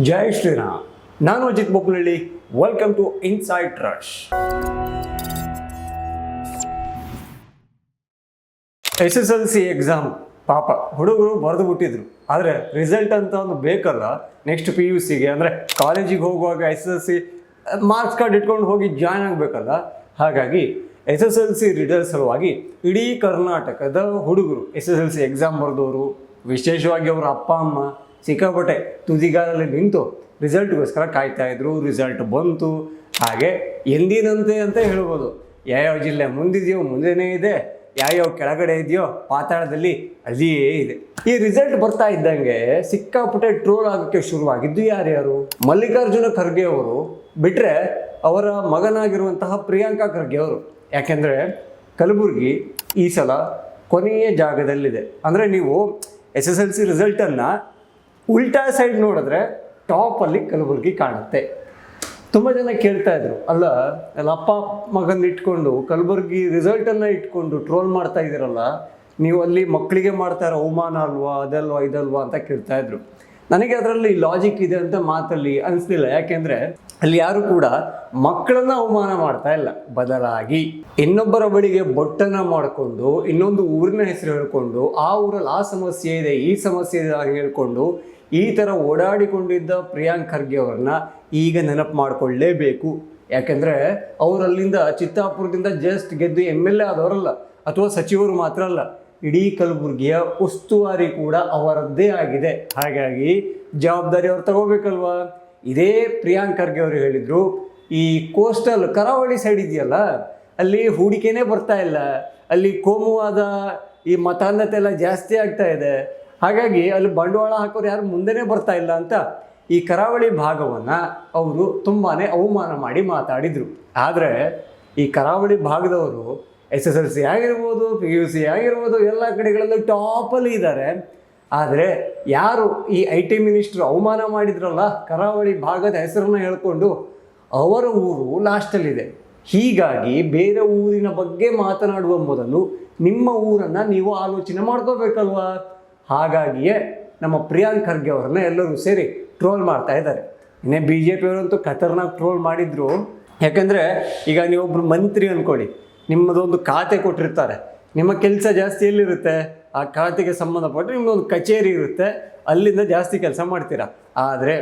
ಜೈ ಶ್ರೀರಾಮ್. ನಾನು Ajith Bopanahalli. Welcome to inside rush. SSLC exam ಪಾಪ ಹುಡುಗರು ಬರೆದು ಬಿಟ್ಟಿದ್ರು. ಆದರೆ ರಿಸಲ್ಟ್ ಅಂತ ಒಂದು ಬೇಕಲ್ಲ ನೆಕ್ಸ್ಟ್ PUCಗೆ, ಅಂದರೆ ಕಾಲೇಜಿಗೆ ಹೋಗುವಾಗ SSLC ಮಾರ್ಕ್ಸ್ ಕಾರ್ಡ್ ಇಟ್ಕೊಂಡು ಹೋಗಿ ಜಾಯ್ನ್ ಆಗಬೇಕಲ್ಲ. ಹಾಗಾಗಿ SSLC ರಿಸಲ್ಟ್ ಸಲುವಾಗಿ ಇಡೀ ಕರ್ನಾಟಕದ ಹುಡುಗರು SSLC ಎಕ್ಸಾಮ್ ಬರೆದವರು, ವಿಶೇಷವಾಗಿ ಅವರ ಅಪ್ಪ ಅಮ್ಮ ಸಿಕ್ಕಾಪಟ್ಟೆ ತುದಿಗಾಲಲ್ಲಿ ನಿಂತು ರಿಸಲ್ಟ್ಗೋಸ್ಕರ ಕಾಯ್ತಾ ಇದ್ರು. ರಿಸಲ್ಟ್ ಬಂತು. ಹಾಗೆ ಎಂದಿನಂತೆ ಅಂತ ಹೇಳ್ಬೋದು. ಯಾವ್ಯಾವ ಜಿಲ್ಲೆ ಮುಂದಿದೆಯೋ ಮುಂದೆನೇ ಇದೆ, ಯಾವ್ಯಾವ ಕೆಳಗಡೆ ಇದೆಯೋ ಪಾತಾಳದಲ್ಲಿ ಅಲ್ಲಿಯೇ ಇದೆ. ಈ ರಿಸಲ್ಟ್ ಬರ್ತಾ ಇದ್ದಂಗೆ ಸಿಕ್ಕಾಪಟ್ಟೆ ಟ್ರೋಲ್ ಆಗೋಕ್ಕೆ ಶುರುವಾಗಿದ್ದು ಯಾರ್ಯಾರು? ಮಲ್ಲಿಕಾರ್ಜುನ ಖರ್ಗೆ ಅವರು ಬಿಟ್ಟರೆ ಅವರ ಮಗನಾಗಿರುವಂತಹ ಪ್ರಿಯಾಂಕಾ ಖರ್ಗೆ ಅವರು. ಯಾಕೆಂದರೆ ಕಲಬುರಗಿ ಈ ಸಲ ಕೊನೆಯ ಜಾಗದಲ್ಲಿದೆ. ಅಂದರೆ ನೀವು SSLC ರಿಸಲ್ಟನ್ನು ಉಲ್ಟಾ ಸೈಡ್ ನೋಡಿದ್ರೆ ಟಾಪಲ್ಲಿ ಕಲಬುರಗಿ ಕಾಣುತ್ತೆ. ತುಂಬ ಜನ ಕೇಳ್ತಾ ಇದ್ರು, ಅಲ್ಲ ಅಪ್ಪ ಮಗನ ಇಟ್ಕೊಂಡು ಕಲಬುರಗಿ ರಿಸಲ್ಟನ್ನು ಇಟ್ಕೊಂಡು ಟ್ರೋಲ್ ಮಾಡ್ತಾ ಇದ್ದೀರಲ್ಲ, ನೀವು ಅಲ್ಲಿ ಮಕ್ಕಳಿಗೆ ಮಾಡ್ತಾ ಇರೋ ಅವಮಾನ ಅಲ್ವಾ, ಅದಲ್ವಾ ಇದಲ್ವಾ ಅಂತ ಕೇಳ್ತಾ ಇದ್ರು. ನನಗೆ ಅದರಲ್ಲಿ ಲಾಜಿಕ್ ಇದೆ ಅಂತ ಮಾತಲ್ಲಿ ಅನಿಸ್ಲಿಲ್ಲ. ಯಾಕೆಂದರೆ ಅಲ್ಲಿ ಯಾರು ಕೂಡ ಮಕ್ಕಳನ್ನ ಅವಮಾನ ಮಾಡ್ತಾ ಇಲ್ಲ, ಬದಲಾಗಿ ಇನ್ನೊಬ್ಬರ ಬಳಿಗೆ ಬೊಟ್ಟನ್ನು ಮಾಡಿಕೊಂಡು ಇನ್ನೊಂದು ಊರಿನ ಹೆಸರು ಹೇಳ್ಕೊಂಡು ಆ ಊರಲ್ಲಿ ಆ ಸಮಸ್ಯೆ ಇದೆ ಈ ಸಮಸ್ಯೆ ಇದೆ ಹೇಳ್ಕೊಂಡು ಈ ಥರ ಓಡಾಡಿಕೊಂಡಿದ್ದ ಪ್ರಿಯಾಂಕ್ ಖರ್ಗೆ ಅವ್ರನ್ನ ಈಗ ನೆನಪು ಮಾಡಿಕೊಳ್ಳೇಬೇಕು. ಯಾಕೆಂದರೆ ಅವರಲ್ಲಿಂದ ಚಿತ್ತಾಪುರದಿಂದ ಜಸ್ಟ್ ಗೆದ್ದು MLA ಆದವರಲ್ಲ, ಅಥವಾ ಸಚಿವರು ಮಾತ್ರ ಅಲ್ಲ, ಇಡೀ ಕಲಬುರಗಿಯ ಉಸ್ತುವಾರಿ ಕೂಡ ಅವರದ್ದೇ ಆಗಿದೆ. ಹಾಗಾಗಿ ಜವಾಬ್ದಾರಿ ಅವ್ರು ತಗೋಬೇಕಲ್ವಾ. ಇದೇ ಪ್ರಿಯಾಂಕ್ ಖರ್ಗೆ ಅವರು ಹೇಳಿದರು, ಈ ಕೋಸ್ಟಲ್ ಕರಾವಳಿ ಸೈಡ್ ಇದೆಯಲ್ಲ ಅಲ್ಲಿ ಹೂಡಿಕೆನೇ ಬರ್ತಾ ಇಲ್ಲ, ಅಲ್ಲಿ ಕೋಮುವಾದ ಈ ಮತಾಂಧತೆ ಎಲ್ಲ ಜಾಸ್ತಿ ಆಗ್ತಾ ಇದೆ, ಹಾಗಾಗಿ ಅಲ್ಲಿ ಬಂಡವಾಳ ಹಾಕೋರು ಯಾರು ಮುಂದೆನೇ ಬರ್ತಾ ಇಲ್ಲ ಅಂತ ಈ ಕರಾವಳಿ ಭಾಗವನ್ನು ಅವರು ತುಂಬಾ ಅವಮಾನ ಮಾಡಿ ಮಾತಾಡಿದರು. ಆದರೆ ಈ ಕರಾವಳಿ ಭಾಗದವರು SSLC ಆಗಿರ್ಬೋದು, PUC ಆಗಿರ್ಬೋದು, ಎಲ್ಲ ಕಡೆಗಳಲ್ಲೂ ಟಾಪಲ್ಲಿ ಇದ್ದಾರೆ. ಆದರೆ ಯಾರು ಈ IT ಮಿನಿಸ್ಟ್ರು ಅವಮಾನ ಮಾಡಿದ್ರಲ್ಲ, ಕರಾವಳಿ ಭಾಗದ ಹೆಸರನ್ನು ಹೇಳ್ಕೊಂಡು ಅವರ ಊರು ಲಾಸ್ಟಲ್ಲಿದೆ. ಹೀಗಾಗಿ ಬೇರೆ ಊರಿನ ಬಗ್ಗೆ ಮಾತನಾಡುವ ಮೊದಲು ನಿಮ್ಮ ಊರನ್ನು ನೀವು ಆಲೋಚನೆ ಮಾಡ್ಕೋಬೇಕಲ್ವಾ. ಹಾಗಾಗಿಯೇ ನಮ್ಮ ಪ್ರಿಯಾಂಕ್ ಖರ್ಗೆ ಅವರನ್ನ ಎಲ್ಲರೂ ಸೇರಿ ಟ್ರೋಲ್ ಮಾಡ್ತಾ ಇದ್ದಾರೆ. ಇನ್ನೇ BJP ಅವರಂತೂ ಖತರ್ನಾಕ್ ಟ್ರೋಲ್ ಮಾಡಿದ್ರು. ಯಾಕಂದರೆ ಈಗ ನೀವೊಬ್ಬರು ಮಂತ್ರಿ ಅಂದ್ಕೊಳ್ಳಿ, ನಿಮ್ಮದೊಂದು ಖಾತೆ ಕೊಟ್ಟಿರ್ತಾರೆ, ನಿಮ್ಮ ಕೆಲಸ ಜಾಸ್ತಿ ಎಲ್ಲಿರುತ್ತೆ, ಆ ಖಾತೆಗೆ ಸಂಬಂಧಪಟ್ಟು ನಿಮ್ಮದೊಂದು ಕಚೇರಿ ಇರುತ್ತೆ, ಅಲ್ಲಿಂದ ಜಾಸ್ತಿ ಕೆಲಸ ಮಾಡ್ತೀರಾ. ಆದರೆ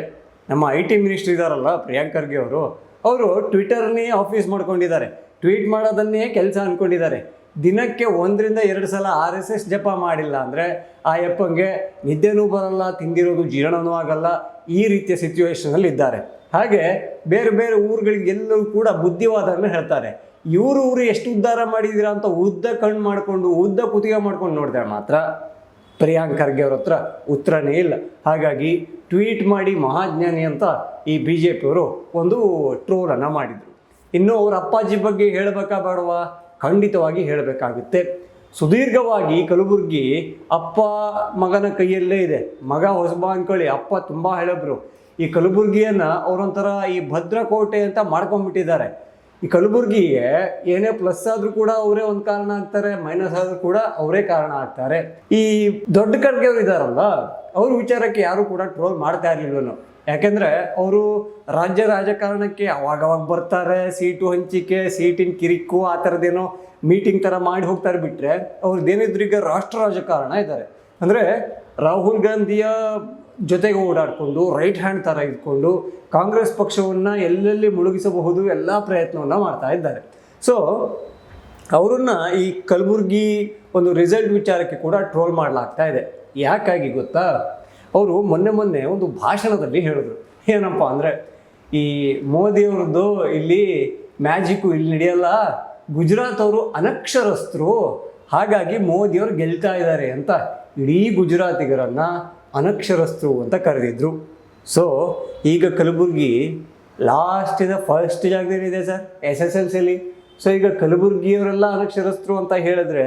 ನಮ್ಮ IT ಮಿನಿಸ್ಟ್ರ್ ಇದ್ದಾರಲ್ಲ ಪ್ರಿಯಾಂಕ್ ಖರ್ಗೆ ಅವರು ಟ್ವಿಟರ್ನೇ ಆಫೀಸ್ ಮಾಡ್ಕೊಂಡಿದ್ದಾರೆ, ಟ್ವೀಟ್ ಮಾಡೋದನ್ನೇ ಕೆಲಸ ಅಂದ್ಕೊಂಡಿದ್ದಾರೆ. ದಿನಕ್ಕೆ 1 ರಿಂದ 2 ಸಲ RSS ಜಪ ಮಾಡಿಲ್ಲ ಅಂದರೆ ಆ ಯಪ್ಪಂಗೆ ನಿದ್ದೆನೂ ಬರಲ್ಲ, ತಿಂದಿರೋದು ಜೀರ್ಣನೂ ಆಗಲ್ಲ, ಈ ರೀತಿಯ ಸಿಚುವೇಶನಲ್ಲಿ ಇದ್ದಾರೆ. ಹಾಗೆ ಬೇರೆ ಬೇರೆ ಊರುಗಳಿಗೆಲ್ಲರೂ ಕೂಡ ಬುದ್ಧಿವಾದವನ್ನು ಹೇಳ್ತಾರೆ. ಊರು ಎಷ್ಟು ಉದ್ಧಾರ ಮಾಡಿದ್ದೀರಾ ಅಂತ ಉದ್ದ ಕಣ್ಣು ಮಾಡಿಕೊಂಡು ಉದ್ದ ಕುತ್ತಿಗೆ ಮಾಡ್ಕೊಂಡು ನೋಡಿದ್ರೆ ಮಾತ್ರ ಪ್ರಿಯಾಂಕ್ ಖರ್ಗೆ ಅವ್ರ ಹತ್ರ ಉತ್ತರನೇ ಇಲ್ಲ. ಹಾಗಾಗಿ ಟ್ವೀಟ್ ಮಾಡಿ ಮಹಾಜ್ಞಾನಿ ಅಂತ ಈ BJP ಅವರು ಒಂದು ಟ್ರೋಲನ್ನು ಮಾಡಿದರು. ಇನ್ನು ಅವ್ರ ಅಪ್ಪಾಜಿ ಬಗ್ಗೆ ಹೇಳಬೇಕಾ ಬೇಡವಾ? ಖಂಡಿತವಾಗಿ ಹೇಳಬೇಕಾಗುತ್ತೆ. ಸುದೀರ್ಘವಾಗಿ ಕಲಬುರಗಿ ಅಪ್ಪ ಮಗನ ಕೈಯಲ್ಲೇ ಇದೆ. ಮಗ ಹೊಸಬ ಅಂದ್ಕೊಳ್ಳಿ, ಅಪ್ಪ ತುಂಬ ಹಳೆಬ್ರು. ಈ ಕಲಬುರಗಿಯನ್ನು ಅವರೊಂಥರ ಈ ಭದ್ರಕೋಟೆ ಅಂತ ಮಾಡ್ಕೊಂಡ್ಬಿಟ್ಟಿದ್ದಾರೆ. ಈ ಕಲಬುರಗಿಗೆ ಏನೇ ಪ್ಲಸ್ ಆದರೂ ಕೂಡ ಅವರೇ ಒಂದು ಕಾರಣ ಆಗ್ತಾರೆ, ಮೈನಸ್ ಆದರೂ ಕೂಡ ಅವರೇ ಕಾರಣ ಆಗ್ತಾರೆ. ಈ ದೊಡ್ಡ ಖರ್ಗೆ ಅವರು ಇದ್ದಾರಲ್ಲ, ಅವ್ರ ವಿಚಾರಕ್ಕೆ ಯಾರು ಕೂಡ ಟ್ರೋಲ್ ಮಾಡ್ತಾ ಇರಲಿಲ್ಲವನು. ಯಾಕೆಂದರೆ ಅವರು ರಾಜ್ಯ ರಾಜಕಾರಣಕ್ಕೆ ಅವಾಗವಾಗ ಬರ್ತಾರೆ, ಸೀಟು ಹಂಚಿಕೆ, ಸೀಟಿನ ಕಿರಿಕು, ಆ ಥರದ್ದೇನೋ ಮೀಟಿಂಗ್ ಥರ ಮಾಡಿ ಹೋಗ್ತಾರೆ. ಬಿಟ್ಟರೆ ಅವ್ರದ್ದೇನಿದ್ರು ಈಗ ರಾಷ್ಟ್ರ ರಾಜಕಾರಣ ಇದ್ದಾರೆ. ಅಂದರೆ ರಾಹುಲ್ ಗಾಂಧಿಯ ಜೊತೆಗೆ ಓಡಾಡಿಕೊಂಡು ರೈಟ್ ಹ್ಯಾಂಡ್ ಥರ ಇದ್ಕೊಂಡು ಕಾಂಗ್ರೆಸ್ ಪಕ್ಷವನ್ನು ಎಲ್ಲೆಲ್ಲಿ ಮುಳುಗಿಸಬಹುದು ಎಲ್ಲ ಪ್ರಯತ್ನವನ್ನು ಮಾಡ್ತಾ ಇದ್ದಾರೆ. ಸೊ ಅವರನ್ನು ಈ ಕಲಬುರಗಿ ಒಂದು ರಿಸಲ್ಟ್ ವಿಚಾರಕ್ಕೆ ಕೂಡ ಟ್ರೋಲ್ ಮಾಡಲಾಗ್ತಾ ಇದೆ. ಯಾಕಾಗಿ ಗೊತ್ತಾ? ಅವರು ಮೊನ್ನೆ ಒಂದು ಭಾಷಣದಲ್ಲಿ ಹೇಳಿದ್ರು, ಏನಪ್ಪ ಅಂದರೆ ಈ ಮೋದಿಯವ್ರದ್ದು ಇಲ್ಲಿ ಮ್ಯಾಜಿಕ್ಕು ಇಲ್ಲಿ ನಡೆಯಲ್ಲ, ಗುಜರಾತ್ ಅವರು ಅನಕ್ಷರಸ್ಥರು, ಹಾಗಾಗಿ ಮೋದಿಯವರು ಗೆಲ್ತಾ ಇದ್ದಾರೆ ಅಂತ ಇಡೀ ಗುಜರಾತಿಗರನ್ನು ಅನಕ್ಷರಸ್ಥರು ಅಂತ ಕರೆದಿದ್ರು. ಸೊ ಈಗ ಕಲಬುರಗಿ ಲಾಸ್ಟಿಂದ ಫಸ್ಟ್ ಜಾಗದಲ್ಲಿದೆ ಸರ್ SSLCಲಿ. ಸೊ ಈಗ ಕಲಬುರಗಿಯವರೆಲ್ಲ ಅನಕ್ಷರಸ್ಥರು ಅಂತ ಹೇಳಿದ್ರೆ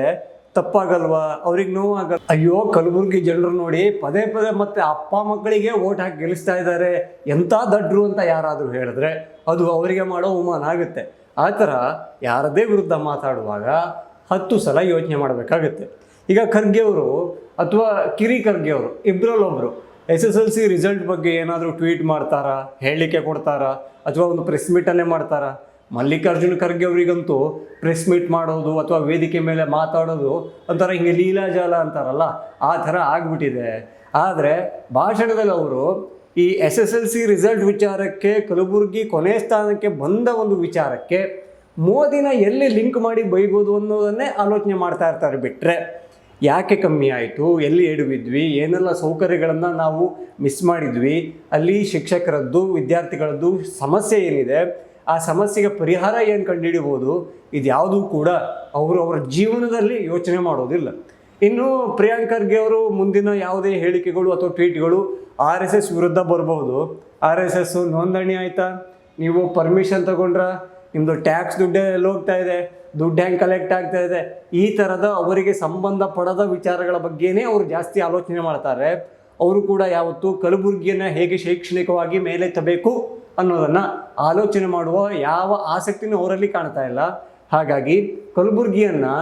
ತಪ್ಪಾಗಲ್ವಾ? ಅವ್ರಿಗೆ ನೋವಾಗಲ್ಲ? ಅಯ್ಯೋ, ಕಲಬುರಗಿ ಜನರು ನೋಡಿ ಪದೇ ಮತ್ತೆ ಅಪ್ಪ ಮಕ್ಕಳಿಗೆ ಓಟ್ ಹಾಕಿ ಗೆಲ್ಲಿಸ್ತಾ ಇದ್ದಾರೆ, ಎಂಥ ದಡ್ರು ಅಂತ ಯಾರಾದರೂ ಹೇಳಿದ್ರೆ ಅದು ಅವರಿಗೆ ಮಾಡೋ ಅವಮಾನ ಆಗುತ್ತೆ. ಆ ಥರ ಯಾರದೇ ವಿರುದ್ಧ ಮಾತಾಡುವಾಗ 10 ಸಲ ಯೋಚನೆ ಮಾಡಬೇಕಾಗುತ್ತೆ. ಈಗ ಖರ್ಗೆ ಅವರು ಅಥವಾ ಕಿರಿ ಖರ್ಗೆ ಅವರು ಇಬ್ಬರಲ್ಲೊಬ್ಬರು SSLC ರಿಸಲ್ಟ್ ಬಗ್ಗೆ ಏನಾದರೂ ಟ್ವೀಟ್ ಮಾಡ್ತಾರಾ, ಹೇಳಿಕೆ ಕೊಡ್ತಾರಾ, ಅಥವಾ ಒಂದು ಪ್ರೆಸ್ ಮೀಟನ್ನೇ ಮಾಡ್ತಾರಾ? ಮಲ್ಲಿಕಾರ್ಜುನ ಖರ್ಗೆ ಅವರಿಗಂತೂ ಪ್ರೆಸ್ ಮೀಟ್ ಮಾಡೋದು ಅಥವಾ ವೇದಿಕೆ ಮೇಲೆ ಮಾತಾಡೋದು ಒಂಥರ ಹಿಂಗೆ ಲೀಲಾಜಾಲ ಅಂತಾರಲ್ಲ, ಆ ಥರ ಆಗ್ಬಿಟ್ಟಿದೆ. ಆದರೆ ಭಾಷಣದಲ್ಲಿ ಅವರು ಈ SSLC ರಿಸಲ್ಟ್ ವಿಚಾರಕ್ಕೆ, ಕಲಬುರಗಿ ಕೊನೆ ಸ್ಥಾನಕ್ಕೆ ಬಂದ ಒಂದು ವಿಚಾರಕ್ಕೆ ಮೋದಿನ ಎಲ್ಲಿ ಲಿಂಕ್ ಮಾಡಿ ಬೈಬೋದು ಅನ್ನೋದನ್ನೇ ಆಲೋಚನೆ ಮಾಡ್ತಾ ಇರ್ತಾರೆ. ಬಿಟ್ಟರೆ ಯಾಕೆ ಕಮ್ಮಿ ಆಯಿತು, ಎಲ್ಲಿ ಎಡವಿದ್ವಿ, ಏನೆಲ್ಲ ಸೌಕರ್ಯಗಳನ್ನು ನಾವು ಮಿಸ್ ಮಾಡಿದ್ವಿ, ಅಲ್ಲಿ ಶಿಕ್ಷಕರದ್ದು ವಿದ್ಯಾರ್ಥಿಗಳದ್ದು ಸಮಸ್ಯೆ ಏನಿದೆ, ಆ ಸಮಸ್ಯೆಗೆ ಪರಿಹಾರ ಏನು ಕಂಡುಹಿಡಿಬೋದು, ಇದ್ಯಾವುದೂ ಕೂಡ ಅವರ ಜೀವನದಲ್ಲಿ ಯೋಚನೆ ಮಾಡೋದಿಲ್ಲ. ಇನ್ನು ಪ್ರಿಯಾಂಕ್ ಖರ್ಗೆ ಅವರು ಮುಂದಿನ ಯಾವುದೇ ಹೇಳಿಕೆಗಳು ಅಥವಾ ಟ್ವೀಟ್ಗಳು RSS ವಿರುದ್ಧ ಬರ್ಬೋದು. RSS ನೋಂದಣಿ ಆಯಿತಾ, ನೀವು ಪರ್ಮಿಷನ್ ತಗೊಂಡ್ರ, ನಿಮ್ಮದು ಟ್ಯಾಕ್ಸ್ ದುಡ್ಡೇ ಎಲ್ಲಿ ಹೋಗ್ತಾ ಇದೆ, ದುಡ್ಡು ಹೆಂಗೆ ಕಲೆಕ್ಟ್ ಆಗ್ತಾ ಇದೆ, ಈ ಥರದ ಅವರಿಗೆ ಸಂಬಂಧಪಡದ ವಿಚಾರಗಳ ಬಗ್ಗೆನೇ ಅವರು ಜಾಸ್ತಿ ಆಲೋಚನೆ ಮಾಡ್ತಾರೆ. ಅವರು ಕೂಡ ಯಾವತ್ತೂ ಕಲಬುರಗಿಯನ್ನು ಹೇಗೆ ಶೈಕ್ಷಣಿಕವಾಗಿ ಮೇಲೆತ್ತಬೇಕು ಅನ್ನೋದನ್ನು ಆಲೋಚನೆ ಮಾಡುವ ಯಾವ ಆಸಕ್ತಿನೂ ಅವರಲ್ಲಿ ಕಾಣ್ತಾ ಇಲ್ಲ. ಹಾಗಾಗಿ ಕಲಬುರಗಿಯನ್ನು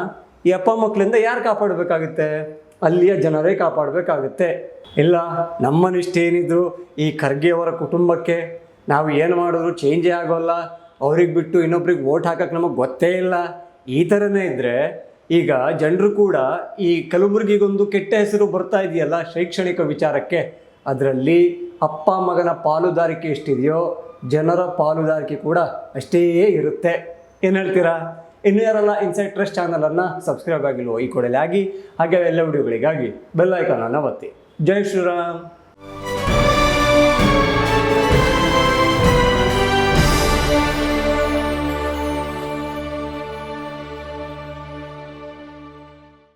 ಈ ಅಪ್ಪ ಮಕ್ಕಳಿಂದ ಯಾರು ಕಾಪಾಡಬೇಕಾಗುತ್ತೆ? ಅಲ್ಲಿಯ ಜನರೇ ಕಾಪಾಡಬೇಕಾಗುತ್ತೆ. ಇಲ್ಲ, ನಮ್ಮ ನಿಷ್ಠೆ ಏನಿದ್ರು ಈ ಖರ್ಗೆ ಅವರ ಕುಟುಂಬಕ್ಕೆ ನಾವು ಏನು ಮಾಡಿದ್ರು ಚೇಂಜೇ ಆಗೋಲ್ಲ, ಅವ್ರಿಗೆ ಬಿಟ್ಟು ಇನ್ನೊಬ್ರಿಗೆ ವೋಟ್ ಹಾಕಕ್ಕೆ ನಮಗೆ ಗೊತ್ತೇ ಇಲ್ಲ, ಈ ಥರನೇ ಇದ್ದರೆ ಈಗ ಜನರು ಕೂಡ ಈ ಕಲಬುರಗಿಗೊಂದು ಕೆಟ್ಟ ಹೆಸರು ಬರ್ತಾ ಇದೆಯಲ್ಲ ಶೈಕ್ಷಣಿಕ ವಿಚಾರಕ್ಕೆ, ಅದರಲ್ಲಿ ಅಪ್ಪ ಮಗನ ಪಾಲುದಾರಿಕೆ ಎಷ್ಟಿದೆಯೋ ಜನರ ಪಾಲುದಾರಿಕೆ ಕೂಡ ಅಷ್ಟೇ ಇರುತ್ತೆ. ಏನು ಹೇಳ್ತೀರಾ? ಇನ್ನು ಯಾರೆಲ್ಲ ಇನ್ಸೈಡ್ ಟ್ರಸ್ಟ್ ಚಾನಲನ್ನು ಸಬ್ಸ್ಕ್ರೈಬ್ ಆಗಿಲ್ವೋ ಈ ಕೂಡಲೇ ಆಗಿ, ಹಾಗೆ ಎಲ್ಲ ವಿಡಿಯೋಗಳಿಗಾಗಿ ಬೆಲ್ ಐಕಾನನ್ನು ಒತ್ತಿ. ಜೈ ಶ್ರೀರಾಮ್.